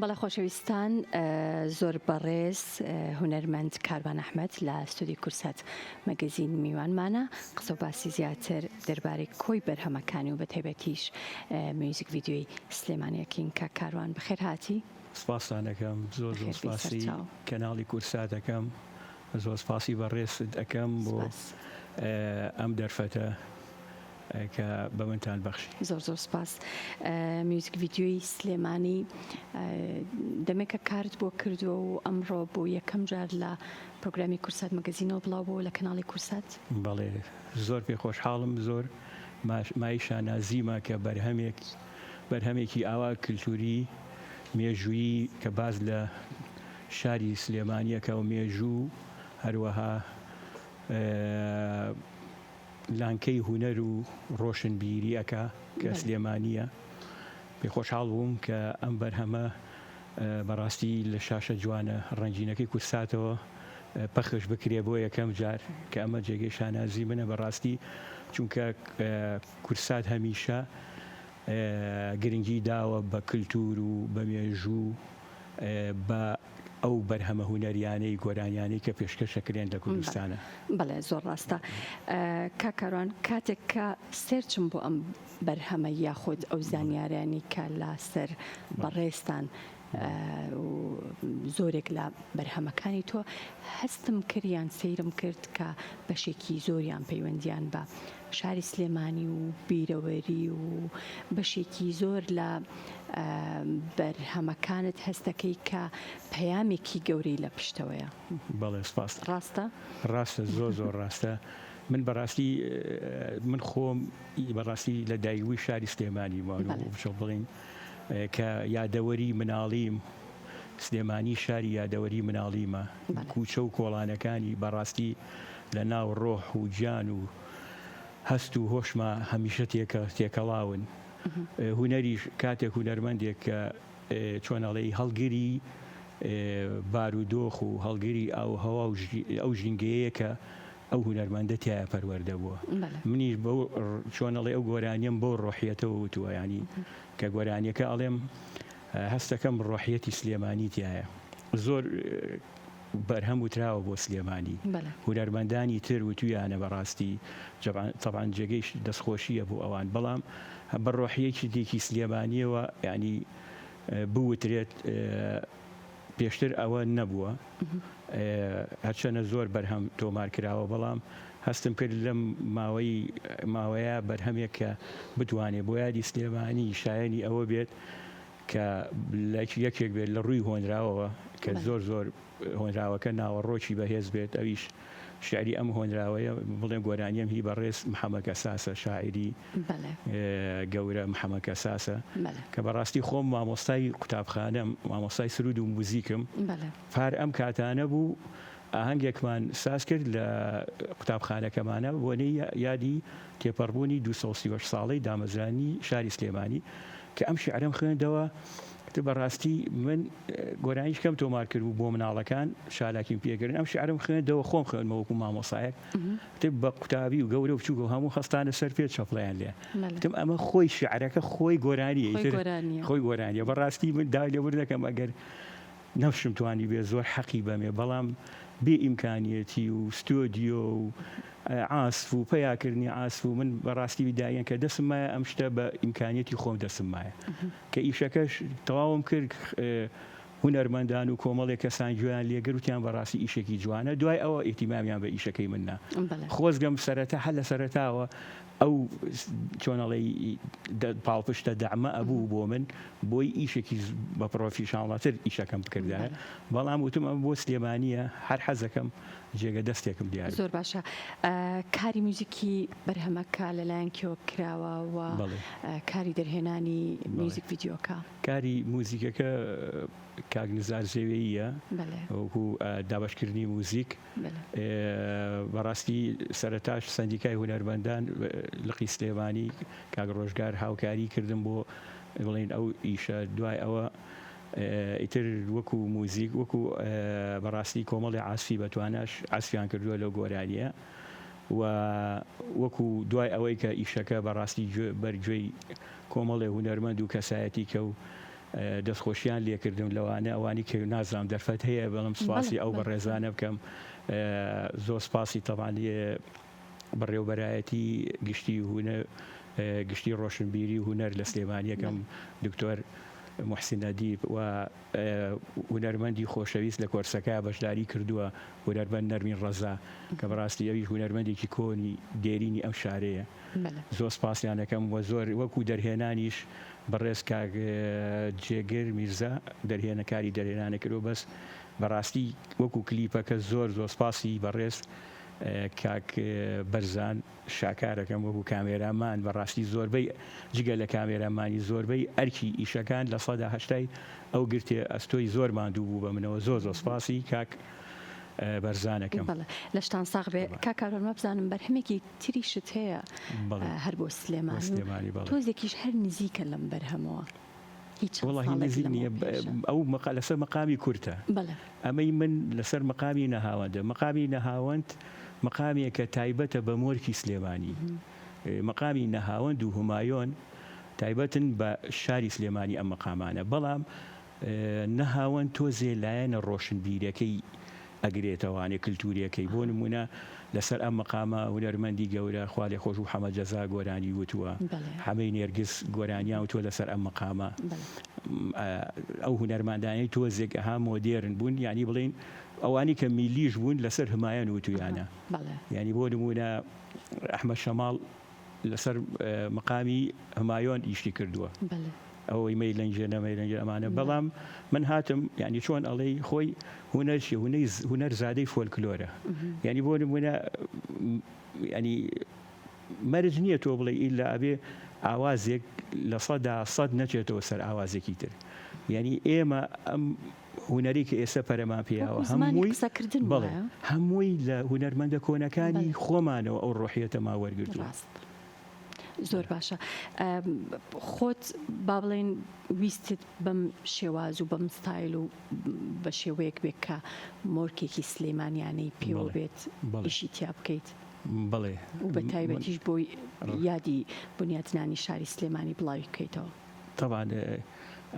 بەڵێ خۆشەویستان زۆر بەڕێز هونەرمەند کاروان ئەحمەد لە ستودیۆی کورسات مەگەزین میوانمانە قسە و باسی زیاتر دەربارەی کۆی بەرهەمەکانی و بە تایبەتیش میوزیک ڤیدیۆی سلێمانیەکەین کە کاروان بەخێر هاتی. سپاسانەکەم زۆر زۆر سپاسی کەناڵی کورساتەکەم زۆر سپاسی بەڕێزت ئەەکەم بۆ ئەم دەرفەتە کە بە منتان بەخشی. زۆر زۆر سپاس. میوزیک ڤیدیۆی سلێمانی دەمێکە کارت بۆ کردووە و ئەمڕۆ بۆ یەکەم جار لە پرۆگرامی کورسات مەگەزینەوە بڵاو بۆ لە کەناڵی کورسات. بەڵێ زۆر پێ خۆشحاڵم، زۆر مای شانازیمە کە بەرهەمێکی ئاوا کلتوری مێژووی کە باز لە شاری سلێمانیەکە و مێژوو هەروەها لانکەی هونەر و ڕۆشنبیریەکە کە سلێمانیە. پێ خۆشحاڵ بووم کە ئەم بەرهەمە بەڕاستی لە شاشە جوانە ڕەنجینەکەی کورساتەوە پەخش بکرێ بۆ یەکەم جار کە ئەمە جێگەی شانازی منە بەڕاستی، چونکە کورسات هەمیشە گرنگی داوە بە کللتور و بە مێژوو بە ئەو بەرهەمە هونەریانەی گۆرانیانەی کە پێشکەشەکرێن لە کوردستانە. بەڵێ زۆر ڕاستە. کاکاروان کاتێک کە سێرچم بۆ ئەم بەرهەمە یاخود ئەو زانیاریانی کە لە سەر بەڕێستان زۆرێک لە بەرهەمەکانی تۆ هەستم کردیان سەیرم کرد کە بەشێکی زۆریان پەیوەندیان بە شاری سلێمانی و بیرەوەری و بەشێکی زۆر لە بەرهەمەکانت هەستەکەی کە پەیامێکی گەورەی لە پشتەوەیە. بەڵێ سپاس. ڕاستە؟ ڕاستە، زۆر زۆر ڕاستە. من بەڕاستی من خۆم بەڕاستی لە دایوی شاری سلێمانی بڵین کە یادەوەری مناڵیم سلێمانی شاری یادەوەری مناڵیمە. کوچە و کۆڵانەکانی بەڕاستی لە ناو ڕۆح و گیان و هەست و هۆشمە هەمیشە تێکەڵاون. هونەریش کاتێک هونەرمەندێک کە چۆنەڵێی هەڵگیری بارودۆخ و هەڵگیری ئاوهەوا و ئەو ژینگەیە کە ئەو هونەرمەندە تایە پەروەردە بووە. منیش بەو چۆنەڵێ ئەو گۆرانیم بۆ ڕۆحیەتەوە وتووە، ینی کە گۆرانیەکە ئەڵێم هەستەکەم ڕۆحیەتی سلێمانی تایە. زۆر بەرهەم وتراوە بۆ سلێمانی. هونەرمەندانی تر وتویانە بەڕاستی تەبعاً جێگەی دەستخۆشیە بۆ ئەوان، بەڵام بە ڕۆحیەکی دیکی سلێمانیەوە ینی بوترێت پێشتر ئەوە نەبووە. هەرچەنە زۆر بەرهەم تۆمار کراوە، بەڵام هەستم کرد لەم ماوەیە بەرهەمێک کە بتوانێت بۆ یادی سلێمانی شایەنی ئەوە بێت کە یەکێک بێت لە ڕووی هۆنراوەوە کە زۆر زۆر هۆنراوەکە ناوەڕۆکی بەهێز بێت. ئەویش شعری ئەم هۆنراوەیە بڵێم گۆرانیم هی بەڕێز محەممەد کەساسە، شاعری گەورە محەممەد کەساسە کە بەڕاستی خۆم مامۆستای قوتابخانەم، مامۆستای سرود و موزیکم. پار ئەم کاتانە بوو ئاهەنگێکمان ساز کرد لە قوتابخانەکەمانە بۆنەی یادی تێپەڕبوونی 230 ساڵەی دامەزرانی شاری سلێمانی کە ئەم شعرم خوێندەوە. بەڕاستی من گۆرانیش کەم تۆمار کرد بوو بۆ مناڵەکان شالاکیم پێگرن، ئەم شعرم خوێندەوە خۆم خوێنمەوەکو مامۆسایەک بە قوتابی و گەورە و بچووکە هەموو خەستانە سەر پێت چەپڵیان لێ. ئەمە خۆی شعرەکە خۆی گۆرانیە، خۆی گۆرانیە. بەڕاستی من دا لێبور دەکەم ئەگەر نەفشم توانی بێ زۆر حەقی بەمێ، بەڵام بێ ئیمکانیەتی و ستۆدیۆ و عاسف و پەیاکردنی عاسف و من بەڕاستی بیدایەن کە دەسم مایە ئەم شتە بە ئیمکانیەتی خۆم دەسم مایە کە ئیشەکەش تەواوم کرد. هونەرمەندان و کۆمەڵێک کەسان گوێیان لێگر وتیان بەڕاستی ئیشێکی جوانە، دوای ئەوە ئیتیمامیان بە ئیشەکەی مننا. خۆزگەم سەرەتا هەر لە سەرەتاوە ئەو چۆنەڵی پاڵپشتە دەعمە ئەبوو بۆ من بۆی ئیشێکی بە پرۆفیشناڵاتر ئیشەکەم بکردایە، بەڵام وتم ئەم بۆ سلێمانیە هەر حەزەکەم جێگە دەستێکم دیار. زۆر باشە. کاری موزیکی بەرهەمەکە لەلایەن کێوە کراوە و کاری دەرهێنانی میوزیک ڤیدیۆکە؟ کاری موزیکەکە کاگنزار زێوەیە وەکو دابشکردنی موزیک. بەڕاستی سەرەتاش سەندیکای هونەرمەندان لقی سلێمانی کاگ ڕۆژگار هاوکاری کردم بۆ بڵێن ئەو ئیشە. دوای ئەوە ئیتر وەکو موزیک وەکو بەڕاستی کۆمەڵی عاسفی بەتواناش عاسفیان کردووە لەو گۆرانیە و وەکو دوای ئەوەی کە ئیشەکە بەڕاستی بەرگوێی کۆمەڵی هونەرمەند و کەسایەتی کە و دەستخۆشیان لێکردم لەوانە ئەوانی کە نازانم دەرفەت هەیە بەڵام سپاسی ئەو بەڕێزانە بکەم زۆر سپاسی تەواان بەڕێوبەرایەتی گشتی ڕۆشنبیری و هونەر لە سلێمانیەکەم دکتۆر محسین ئەدیب و هونەرمەندی خۆشەویست لە کۆرسەکە بەشداری کردووە هونەرمەند نەرمین ڕەزا کە بەڕاستی ئەویش هونەرمەندێکی کۆنی دێرینی ئەو شارەیە زۆر سپاسیانەکەم و زۆر وەکو دەرهێنانیش بەڕێز کاک جێگر میرزا دەرهێنەکاری دەرهێنانە کردو بەس بەڕاستی وەکو کلیپەکە زۆر سپاسی بەڕێز کاک بەرزان شاکارەکەم وەکو کامێرامان بەڕاستی زۆربەی جگە لە کامێرامانی زۆربەی ئەرکی ئیشەکان لە 180 ئەو گرتێ ئەستۆی زۆر ماندوو بوو بە منەوە زۆر سپاسی کاک بەرزانەکەم لە شتان ساغ بێ کاکارۆمە بزانم بەرهەمێکی تریشت هەیە هەر بۆ سلێمان تۆزێکیش هەر نزیکە لەم بەرهەمەوە والله نزیک نییە ئەو لەسەر مەقامی کورتە ئەمەی من لەسەر مەقامی نەهاوەندە مەقامی نەهاوەند مەقامێکە تایبەتە بە مۆرکی سلێمانی مەقامی نەهاوەند و همایۆن تایبەتن بە شاری سلێمانی ئەم مەقامانە بەڵام نەهاوەند تۆزێ لایەنە ڕۆشنبیرەکەی ئەگرێتەوانێ کللتوریەکەی بۆ نمونە لەسەر ئەم مەقامە هونەرمەندی گەورە خوا لێ خۆش و حەمە جەزا گۆرانی وتووە حەمەی نێرگس گۆرانیان وتووە لەسەر ئەم مەقامە ئەو هونەرماندانەی تۆزێک ئەها مۆدێرن بوون یعنی بڵین ئەوانی کە میلیش بوون لەسەر همایەن وتویانە یعنی بۆ نمونە ئەحمەد شەماڵ لەسەر مەقامی همایۆن ئیشتی کردووە ئەوەی مەیلەنجە نەمەیلەنجە ئەمانە بەڵام من هاتم یعنی چۆن ئەڵێ خۆی هونەرشی هونەر زادەی فۆلکلۆرە یعنی بۆ نمونە ینی مەرج نییە تۆ بڵێ ئیلا ئەبێ ئاوازێک لە 100 نەچێتەوە سەر ئاوازێکی تر یعنی ئێمە ئەم هونەری کە ئێستا پەرەمان پێیاوە هەمووی لە هونەرمەندە کۆنەکانی خۆمانەوە ئەو ڕۆحیەتەما وەرگرتووە زۆر باشە خۆت با بڵێن ویستت بەم شێواز و بەم ستایل و بە شێوەیەک بێت کە مۆرکێکی سلێمانیانەی پێوە بێت ئیشی تیا بکەیت بڵێ و بە تایبەتیش بۆی یادی بنیاتنانی شاری سلێمانی بڵاوی بکەیتەوە طبعا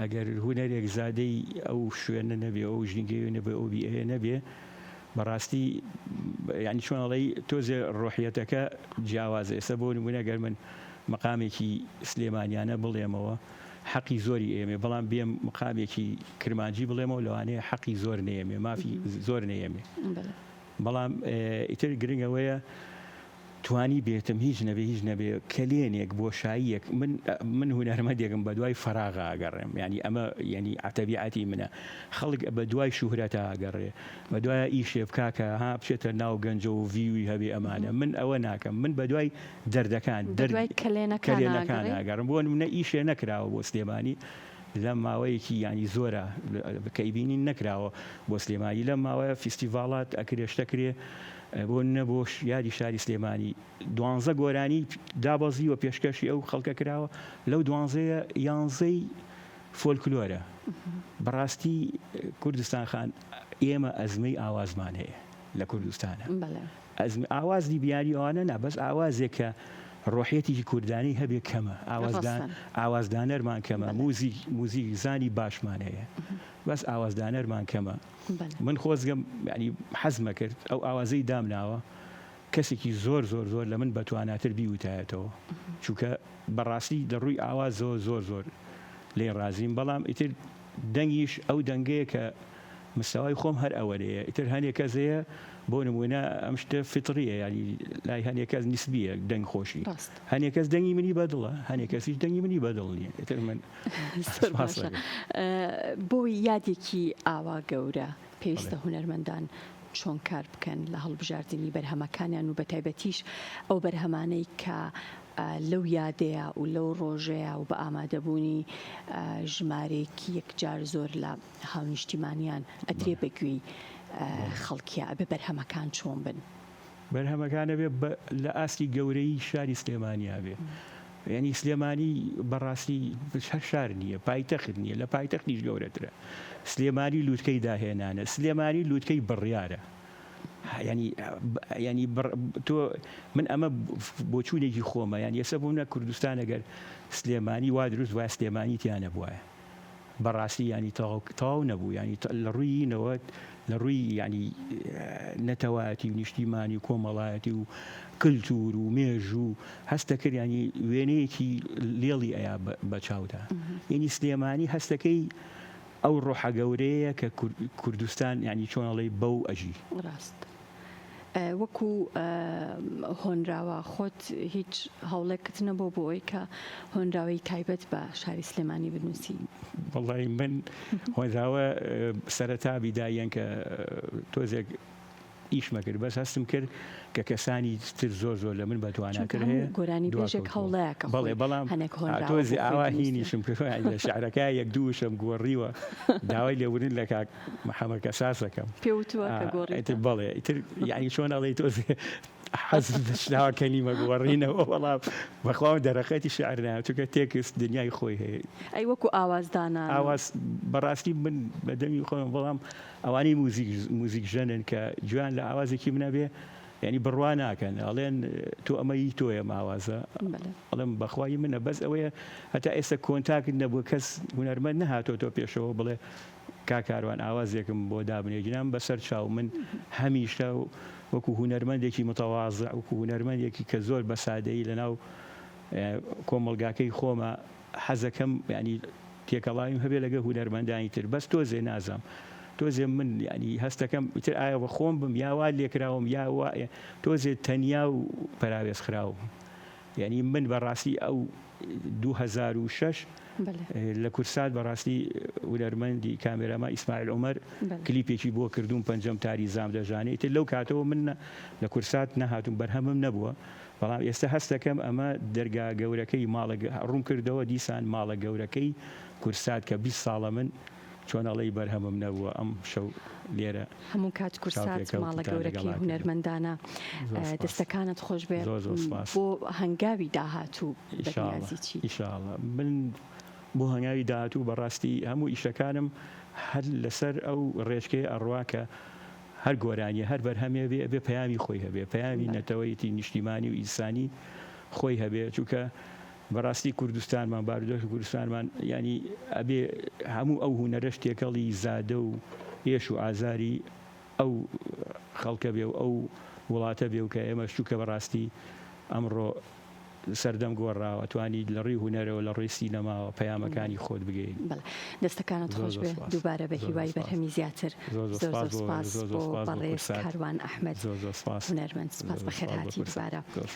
ئەگەر هونەرێک زادەی ئەو شوێنە نەبێ ئەو ژنگەیە نەبێ ئەو بیئەیە نەبێ بەڕاستی یعنی چۆنەڵی تۆزێ ڕۆحیەتەکە جیاوازە ئێستا بۆ نمونە گەر من مەقامێکی سلێمانیانە بڵێمەوە حەقی زۆری ئێمێ بەڵام بێم مقامێکی کرمانجی بڵێمەوە لەوانەیە حەقی زۆر نێمێ مافی زۆر نێمێ بەڵام ئیتر گرنگەوەیە توانی بێتم هیچ نەبێ کلێنێک بۆ شاییەک من هونەرمەندێکم بە دوای فەراغ ئاگەڕێم ینی ئەمە ینی ئەتەبیعەتی منە خەڵک بە دوای شوهرەتە ئاگەڕێ بە دوای ئیشێ بکاکە ها بچێتە ناو گەنجە و ڤیوی هەبێ ئەمانە من ئەوە ناکەم من بە دوای دەردەکان کلێنەکان ئاگەڕم بۆ منە ئیشێ نەکراوە بۆ سلێمانی لەم ماوەیەکی ینی زۆرە کەیبینی نەکراوە بۆ سلێمانی لەم ماوەیە فیستیڤاڵات ئەکرێشتەکرێ بۆ نەبۆش یادی شاری سلێمانی 12 گۆرانی دابەزی و پێشکەشی ئەو خەڵکە کراوە لەو 12 11 فۆلکلۆرە بەڕاستی کوردستان خان ئێمە ئەزمەی ئاوازمان هەیە لە کوردستانە ئاوازی بیانی ئەوانە نا بەس ئاوازێکە ڕۆحیەتی کوردانی هەبێ کەمە ئاوازدانەرمان کەمە موزیک زانی باشمان هەیە بەس ئاوازدانەرمان کەمە من خۆزگەم ینی حەزمە کرد ئەو ئاوازەی دامناوە کەسێکی زۆر لە من بەتواناتر بیوتایەتەوە چونکە بەڕاستی دەڕووی ئاواز زۆر لێ ڕازیم بەڵام ئیتر دەنگیش ئەو دەنگەیە کە مستەوای خۆم هەر ئەوەیە ئیتر هەنێک کەسەیە بۆ نمونە ئەم شتە فطریە ینی لای هەنێک کەس نیسبیە دەنگ خۆشی هەنێک کەس دەنگی منی بەدڵە هەنێک کەسیش دەنگی منی بەدڵ نییە ئیتر من بۆی یادێکی ئاوا گەورە پێویستە هونەرمەندان چۆن کار بکەن لە هەڵبژاردننی بەرهەمەکانیان و بە تایبەتیش ئەو بەرهەمانەی کە لەو یادەیە و لەو ڕۆژەیە و بە ئامادەبوونی ژمارێکی یەکجار زۆر لە هاونیشتیمانیان ئەدرێ بەگوێی خەڵکیە بە بەرهەمەکان چۆن بن بەرهەمەکانە بێ لە ئاستی گەورەی شاری سلێمانیا بێ ینی سلێمانی بەڕاستی هەر شار نییە پایتەخت نییە لە پایتەختیش گەورەترە سلێمانی لووتکەی داهێنانە سلێمانی لووتکەی بڕیارە ینی تۆ من ئەمە بۆ چوونێکی خۆمە یان ێستا بوونە کوردستان ئەگەر سلێمانی وا دروست وای سلێمانی تیانە بواە بەڕاستی ینی تەواو نەبوو ینی لە ڕووی نەوەت لە ڕووی ینی نەتەواتی و نیشتیمانی و کۆمەڵایەتی و کللتور و مێژ و هەستە کرد ینی وێنەیەکی لێڵی ئەیا بە چاودا ینی سلێمانی هەستەکەی ئەو ڕۆحە گەورەیە کە کوردستان ینی چۆنەڵی بەو ئەژی ڕاست وەکو هۆنراوە خۆت هیچ هەوڵێکت نەبوو بۆ ئەوی کە هۆنراوەی تایبەت بە شاری سلێمانی بنووسی؟ وەڵی من هۆنراوە سەرەتا بیدایەن کە تۆزێک ئیشمە کرد بەس هەستم کرد کە کەسانی تر زۆر لە من بەتواناکرد هەیە گۆرانی بێژێک هەوڵەیەکە بەڵێ بەڵام تۆزی ئاوا هینیشم کرد لە شعرەکە یەک دووشم گۆڕیوە داوای لێورن لە کاک محەممەد کەساسەکەم پێوتوە کە گۆڕیتر بەڵێ ئیتر یعنی چۆن ئەڵێ تۆزی حەزم دەشناوە کەلیمە گۆڕینەوە بەڵام بەخواوە دەرەخەتی شعرنا چونکە تێکست دنیای خۆی هەیە ئەی وەکو ئاوازدانە ئاواز بەڕاستی من بەدەمی خۆم بەڵام ئەوانەی موزیک ژەنن کە جوان لە ئاوازێکی منە بێ ینی بڕوا ناکەن ئەڵێن تۆ ئەمەی تۆیە ماوازە ئەڵم بەخوای منە بەس ئەوەیە هەتا ئێستا کۆنتاکت نەبووە کەس هونەرمەند نەهاتۆ تۆ پێشەوە بڵێ کاکاروان ئاوازێکم بۆ دابنێژنام بەسەر چاو من هەمیشە وەکو هونەرمەندێکی متەواضع وەکو هونەرمەندێکی کە زۆر بە سادەیی لەناو کۆمەڵگاکەی خۆمە حەزەکەم ینی تێکەڵاویم هەبێ لەگە هونەرمەندانی تر بەس تۆزێ نازام تۆزێ من ینی هەستەکەم ئیتر ئایا بە خۆم بم یاوا لێکراوم یا وایە تۆزێ تەنیا و پەراوێز خراوم ینی من بەڕاستی ئەو 2006 لە کورسات بەڕاستی هونەرمەندی کامێرەما ئیسماعیل عومەر کلیپێکی بۆ کردوون پەنجەم تاری زام دەژانێت لەو کاتەوە من لە کورسات نەهاتوم بەرهەمم نەبووە بەڵام ئێستا هەستەکەم ئەمە دەرگا گەورەکەی ماڵە ڕوون کردەوە دیسان ماڵە گەورەکەی کورسات کە 20 ساڵە من چۆنەڵی بەرهەمم نەبووە ئەم شەو لێرە هەموو کات کورسات ماڵە گەورەکەی هونەرمەندانە دەستەکانت خۆش بێ بۆ هەنگاوی داهاتوو بەنیازی چی؟ ئینشاءڵڵا من بۆ هەنگاوی داهاتوو بەڕاستی هەموو ئیشەکانم هەر لەسەر ئەو ڕێژکەی ئەڕوا کە هەر گۆرانیە هەر بەرهەمێ بێ پەیامی خۆی هەبێ پەیامی نەتەوەیەتی نیشتیمانی و ئینسانی خۆی هەبێ چونکە بەڕاستی کوردستانمان بارودۆخی کوردستانمان ینی ئەبێ هەموو ئەو هونەرە شتێکەڵی زادە و هێش و ئازاری ئەو خەڵکە بێ و ئەو وڵاتە بێ و کە ئێمە شوکە بەڕاستی ئەمڕۆ سەردەم گۆڕاوە توانی لە ڕێی هونەرەوە لە ڕێی سینەماوە پەیامەکانی خۆت بگەین دەستەکانت خۆش بێ دووبارە بە هیوای بەرهەمی زیاتر زۆر سپاس بۆ بەڕێز کاروان ئەحمەد هونەرمەند سپاس بەخێر هاتی دووبارە